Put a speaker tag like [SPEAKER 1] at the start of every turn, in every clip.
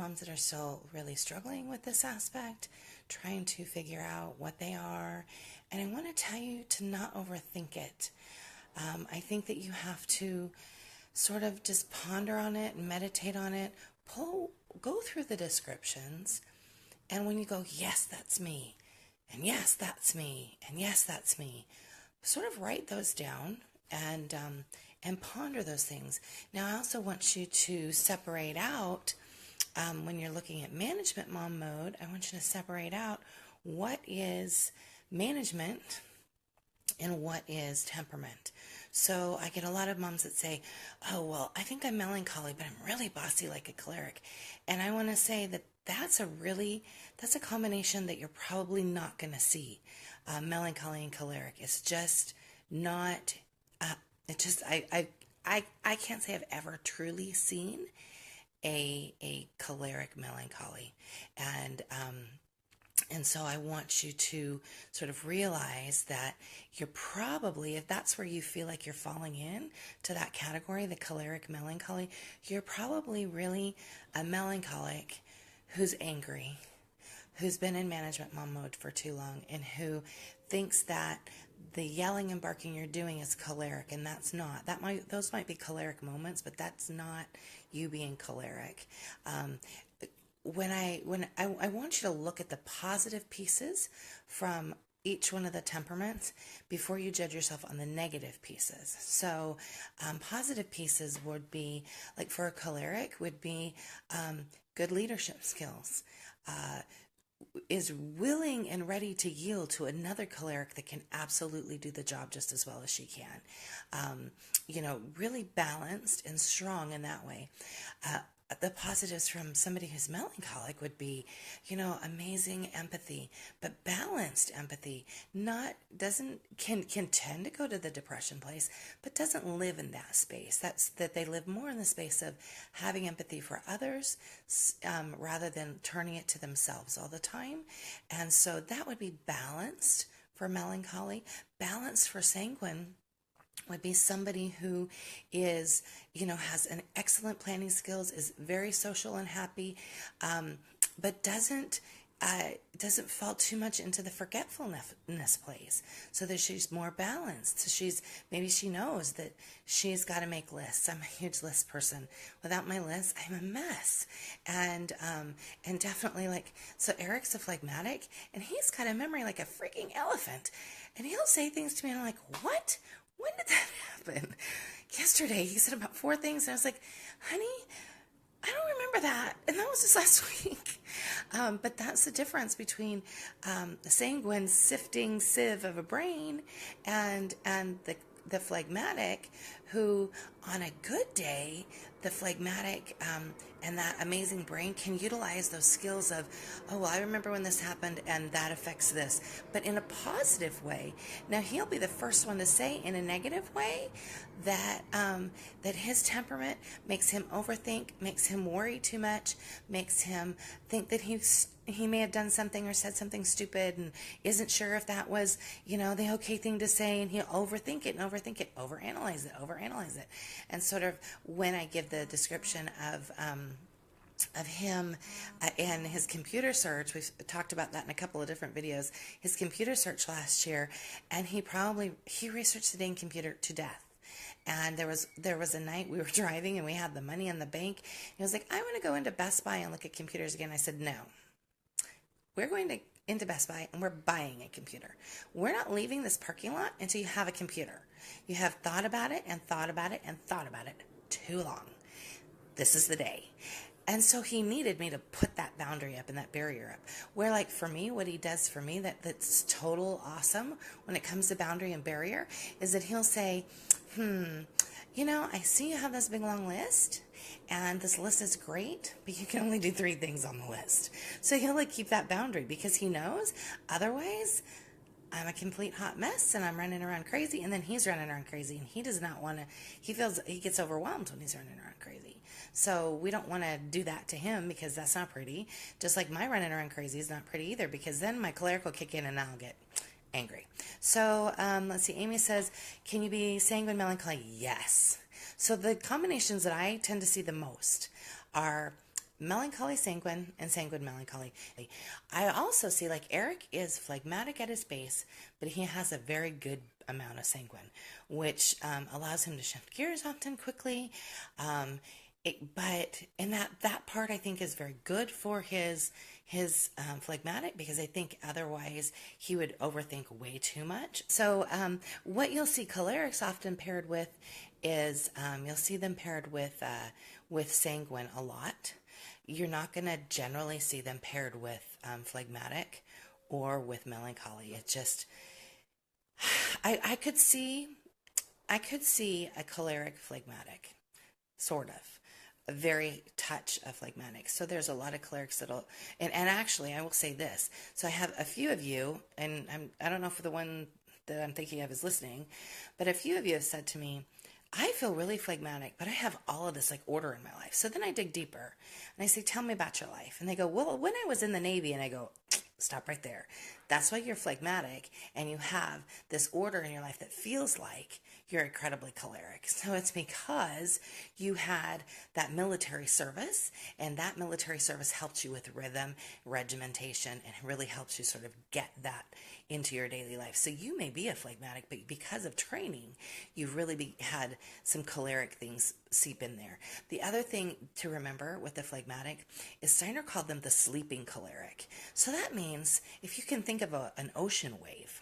[SPEAKER 1] moms that are still really struggling with this aspect, trying to figure out what they are. And I want to tell you to not overthink it. I think that you have to sort of just ponder on it and meditate on it, go through the descriptions, and when you go, yes, that's me, and yes, that's me, and yes, that's me, sort of write those down and ponder those things. Now, I also want you to separate out, when you're looking at management mom mode, I want you to separate out what is management and what is temperament. So I get a lot of moms that say, oh, well, I think I'm melancholy, but I'm really bossy like a choleric. And I want to say that that's a combination that you're probably not going to see. Melancholy and choleric. It's just not, I can't say I've ever truly seen a choleric melancholy. And so I want you to sort of realize that you're probably, if that's where you feel like you're falling in to that category, the choleric melancholy, you're probably really a melancholic who's angry, who's been in management mom mode for too long, and who thinks that the yelling and barking you're doing is choleric, and that's not. Those might be choleric moments, but that's not you being choleric. I want you to look at the positive pieces from each one of the temperaments before you judge yourself on the negative pieces. So positive pieces would be, like for a choleric, would be good leadership skills, is willing and ready to yield to another choleric that can absolutely do the job just as well as she can. Really balanced and strong in that way. The positives from somebody who's melancholic would be, amazing empathy, but balanced empathy. Can tend to go to the depression place, but doesn't live in that space. That they live more in the space of having empathy for others, rather than turning it to themselves all the time. And so that would be balanced for melancholy. Balanced for sanguine would be somebody who is, has an excellent planning skills, is very social and happy, but doesn't fall too much into the forgetfulness place, so that she's more balanced. So maybe she knows that she's got to make lists. I'm a huge list person. Without my list, I'm a mess. And definitely so Eric's a phlegmatic, and he's got a memory like a freaking elephant, and he'll say things to me, and I'm like, what? When did that happen? Yesterday, he said about 4 things, and I was like, honey, I don't remember that. And that was just last week. But that's the difference between the sanguine sifting sieve of a brain and the phlegmatic, who on a good day, the phlegmatic and that amazing brain can utilize those skills of, oh, well, I remember when this happened and that affects this, but in a positive way. Now, he'll be the first one to say in a negative way that his temperament makes him overthink, makes him worry too much, makes him think that he may have done something or said something stupid and isn't sure if that was, the okay thing to say, and he'll overthink it, overanalyze it. And sort of when I give the description of him and his computer search, we've talked about that in a couple of different videos, his computer search last year, and he researched the dang computer to death. And there was a night we were driving and we had the money in the bank. He was like, I want to go into Best Buy and look at computers again. I said, no, we're going into Best Buy and we're buying a computer. We're not leaving this parking lot until you have a computer. You have thought about it and thought about it and thought about it too long. This is the day. And so he needed me to put that boundary up and that barrier up. Where, for me, what he does for me that's total awesome when it comes to boundary and barrier is that he'll say, I see you have this big long list, and this list is great, but you can only do 3 things on the list. So he'll keep that boundary because he knows otherwise I'm a complete hot mess and I'm running around crazy, and then he's running around crazy, and he does not want to, he gets overwhelmed when he's running around crazy. So we don't want to do that to him because that's not pretty. Just like my running around crazy is not pretty either, because then my choleric will kick in and I'll get angry. So let's see, Amy says, can you be sanguine melancholy? Yes. So the combinations that I tend to see the most are melancholy sanguine and sanguine melancholy. I also see like Eric is phlegmatic at his base, but he has a very good amount of sanguine, which allows him to shift gears often quickly. But in that part I think is very good for his phlegmatic, because I think otherwise he would overthink way too much. So what you'll see cholerics often paired with is you'll see them paired with sanguine a lot. You're not going to generally see them paired with phlegmatic or with melancholy. It just I could see a choleric phlegmatic, sort of. A very touch of phlegmatic. So there's a lot of cholerics that'll, and actually I will say this. So I have a few of you, and I don't know if the one that I'm thinking of is listening, but a few of you have said to me, I feel really phlegmatic, but I have all of this like order in my life. So then I dig deeper and I say, tell me about your life. And they go, well, when I was in the Navy, and I go, stop right there. That's why you're phlegmatic and you have this order in your life that feels like you're incredibly choleric. So it's because you had that military service, and that military service helped you with rhythm, regimentation, and it really helps you sort of get that into your daily life. So you may be a phlegmatic, but because of training, you've really had some choleric things seep in there. The other thing to remember with the phlegmatic is Steiner called them the sleeping choleric. So that means if you can think of an ocean wave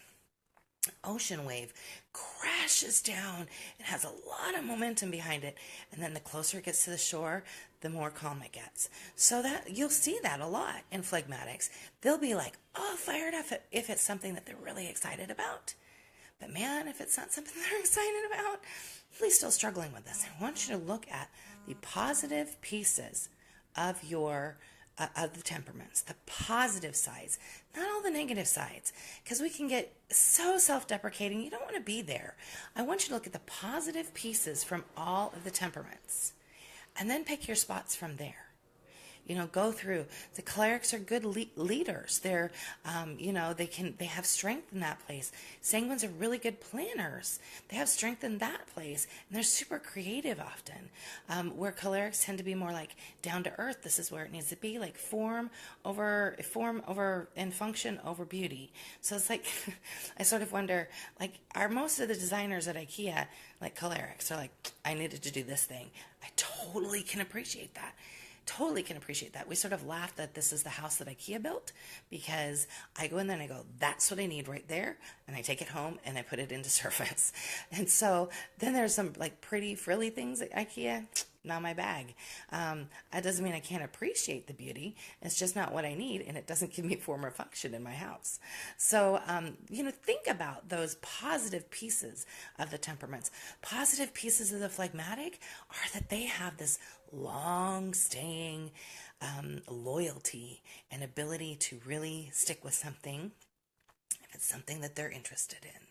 [SPEAKER 1] crashes down and has a lot of momentum behind it, and then the closer it gets to the shore, the more calm it gets. So that you'll see that a lot in phlegmatics. They'll be like, oh, fired up if it's something that they're really excited about. But man, if it's not something they're excited about, please still struggling with this. I want you to look at the positive pieces of of the temperaments, the positive sides, not all the negative sides, because we can get so self-deprecating. You don't want to be there. I want you to look at the positive pieces from all of the temperaments, and then pick your spots from there. Go through. The clerics are good leaders. They're, they have strength in that place. Sanguines are really good planners. They have strength in that place, and they're super creative often. Where cholerics tend to be more like down to earth. This is where it needs to be, like form over and function over beauty. So it's like, I sort of wonder, like, are most of the designers at IKEA like cholerics? Or like, I needed to do this thing. I totally can appreciate that. Totally can appreciate that. We sort of laugh that this is the house that IKEA built, because I go in there and I go, that's what I need right there. And I take it home and I put it into service. And so then there's some like pretty frilly things at IKEA. Not my bag. That doesn't mean I can't appreciate the beauty. It's just not what I need, and it doesn't give me form or function in my house. So, think about those positive pieces of the temperaments. Positive pieces of the phlegmatic are that they have this long-staying loyalty and ability to really stick with something if it's something that they're interested in.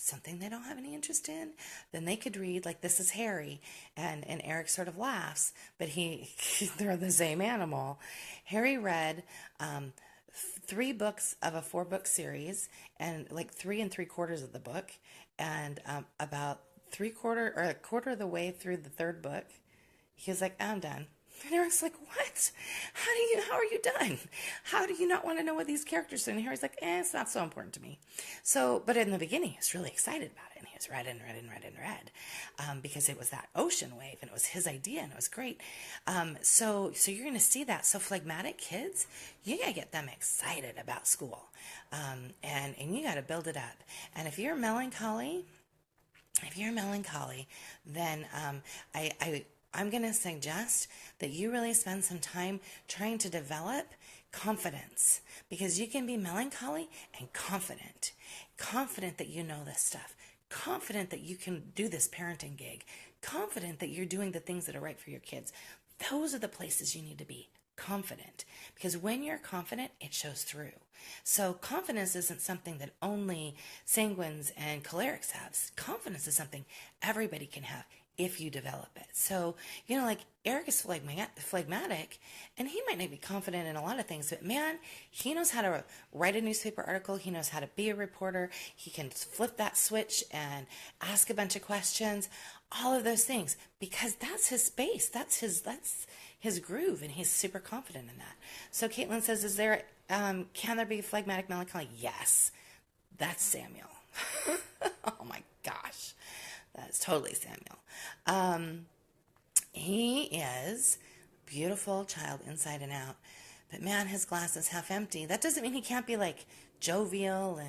[SPEAKER 1] Something they don't have any interest in, then they could read, like, this is Harry, and Eric sort of laughs, but they're the same animal. Harry read 3 books of a 4-book series, and like 3 3/4 of the book, and about a quarter of the way through the 3rd book, he was like, I'm done. And Eric's like, what? How are you done? How do you not want to know what these characters are? And Harry's like, it's not so important to me. So, but in the beginning, he was really excited about it. And he was read and read, because it was that ocean wave, and it was his idea, and it was great. So you're going to see that. So phlegmatic kids, you got to get them excited about school. And you got to build it up. And if you're melancholy, then I'm going to suggest that you really spend some time trying to develop confidence, because you can be melancholy and confident that you know this stuff, confident that you can do this parenting gig, confident that you're doing the things that are right for your kids. Those are the places you need to be. Confident, because when you're confident, it shows through. So confidence isn't something that only sanguines and cholerics have. Confidence is something everybody can have. if you develop it. So, like Eric is phlegmatic, and he might not be confident in a lot of things, but man, he knows how to write a newspaper article. He knows how to be a reporter. He can flip that switch and ask a bunch of questions, all of those things, because that's his space. That's his groove, and he's super confident in that. So Caitlin says, can there be phlegmatic melancholy? Yes, that's Samuel. Oh my gosh. That's totally Samuel. He is a beautiful child inside and out, but man, his glass is half empty. That doesn't mean he can't be like jovial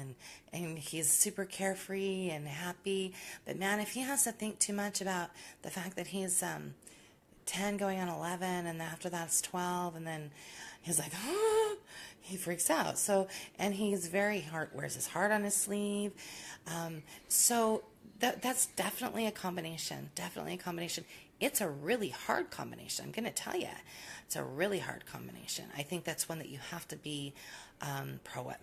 [SPEAKER 1] and he's super carefree and happy. But man, if he has to think too much about the fact that he's 10 going on 11, and after that's 12, and then he's like, oh, he freaks out. So, and he's very hard, wears his heart on his sleeve. So that's definitely a combination. It's a really hard combination. I'm going to tell you, it's a really hard combination. I think that's one that you have to be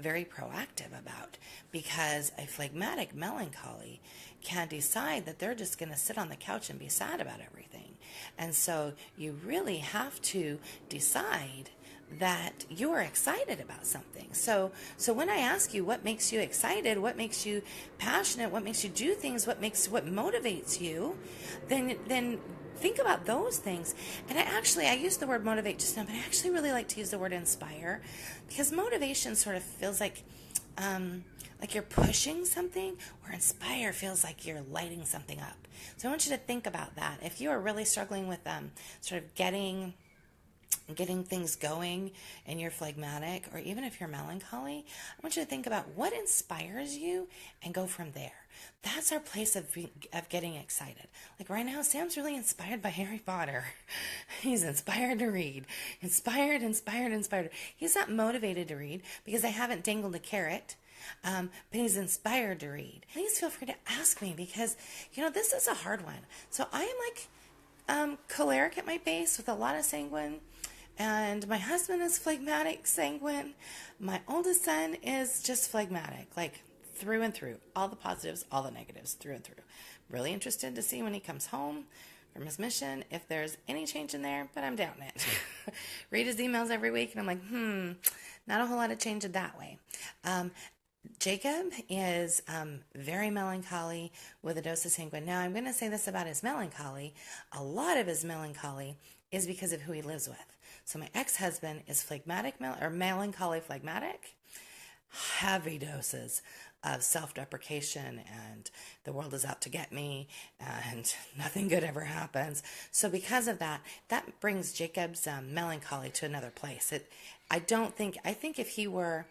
[SPEAKER 1] very proactive about, because a phlegmatic melancholy can decide that they're just going to sit on the couch and be sad about everything. And so you really have to decide that you are excited about something. So when I ask you what makes you excited, what makes you passionate, what makes you do things, what motivates you, then think about those things. And I used the word motivate just now, but I actually really like to use the word inspire, because motivation sort of feels like you're pushing something, or inspire feels like you're lighting something up. So I want you to think about that. If you are really struggling with sort of getting things going and you're phlegmatic, or even if you're melancholy, I want you to think about what inspires you and go from there. That's our place of getting excited. Like right now, Sam's really inspired by Harry Potter. He's inspired to read. Inspired. He's not motivated to read because I haven't dangled a carrot. But he's inspired to read. Please feel free to ask me, because, this is a hard one. So I am like choleric at my base with a lot of sanguine. And my husband is phlegmatic, sanguine. My oldest son is just phlegmatic, like through and through. All the positives, all the negatives, through and through. Really interested to see when he comes home from his mission if there's any change in there, but I'm doubting it. Read his emails every week, and I'm like, not a whole lot of change in that way. Jacob is very melancholy with a dose of sanguine. Now, I'm going to say this about his melancholy. A lot of his melancholy is because of who he lives with. So my ex-husband is melancholy phlegmatic, heavy doses of self-deprecation and the world is out to get me and nothing good ever happens. So because of that, that brings Jacob's melancholy to another place. I think if he were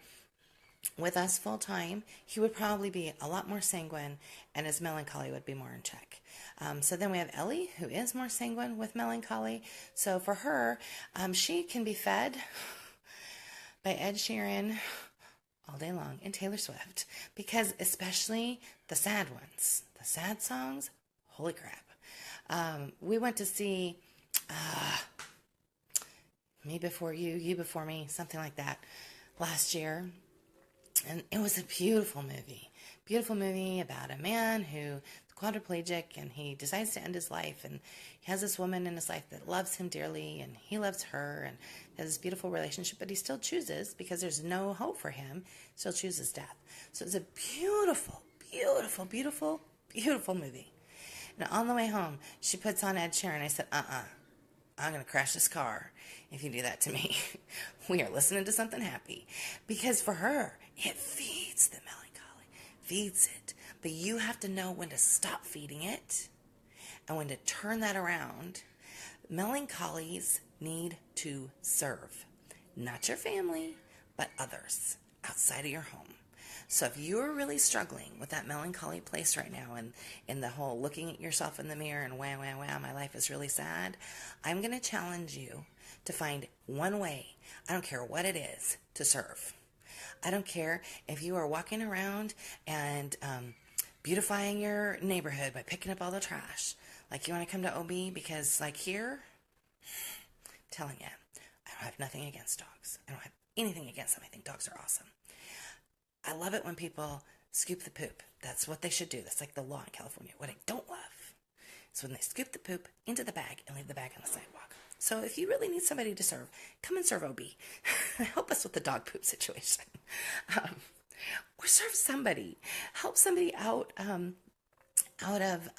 [SPEAKER 1] with us full time, he would probably be a lot more sanguine and his melancholy would be more in check. So then we have Ellie, who is more sanguine with melancholy. So for her, she can be fed by Ed Sheeran all day long and Taylor Swift, because especially the sad ones, the sad songs, holy crap. We went to see Me Before You, You Before Me, something like that last year. And it was a beautiful movie about a man who's quadriplegic, and he decides to end his life, and he has this woman in his life that loves him dearly, and he loves her, and has this beautiful relationship, but he still chooses, because there's no hope for him, still chooses death. So it's a beautiful, beautiful, beautiful, beautiful movie. And on the way home, she puts on Ed Sheeran. I said, I'm going to crash this car if you do that to me. We are listening to something happy. Because for her, it feeds the melancholy. Feeds it. But you have to know when to stop feeding it and when to turn that around. Melancholies need to serve. Not your family, but others outside of your home. So if you're really struggling with that melancholy place right now, and in the whole looking at yourself in the mirror and wow, my life is really sad, I'm going to challenge you to find one way, I don't care what it is, to serve. I don't care if you are walking around and beautifying your neighborhood by picking up all the trash. Like, you want to come to OB because, like, here, I'm telling you, I don't have nothing against dogs. I don't have anything against them. I think dogs are awesome. I love it when people scoop the poop. That's what they should do. That's like the law in California. What I don't love is when they scoop the poop into the bag and leave the bag on the sidewalk. So if you really need somebody to serve, come and serve OB. Help us with the dog poop situation. Or serve somebody. Help somebody out of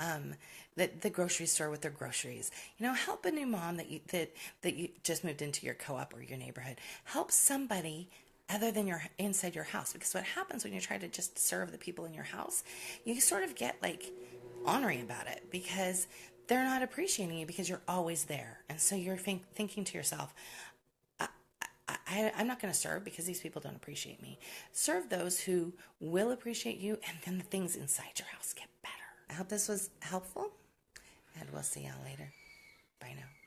[SPEAKER 1] the grocery store with their groceries. Help a new mom that you just moved into your co-op or your neighborhood. Help somebody other than inside your house, because what happens when you try to just serve the people in your house, you sort of get like ornery about it because they're not appreciating you because you're always there, and so you're thinking to yourself, I'm not going to serve because these people don't appreciate me. Serve those who will appreciate you, and then the things inside your house get better. I hope this was helpful, and we'll see y'all later. Bye now.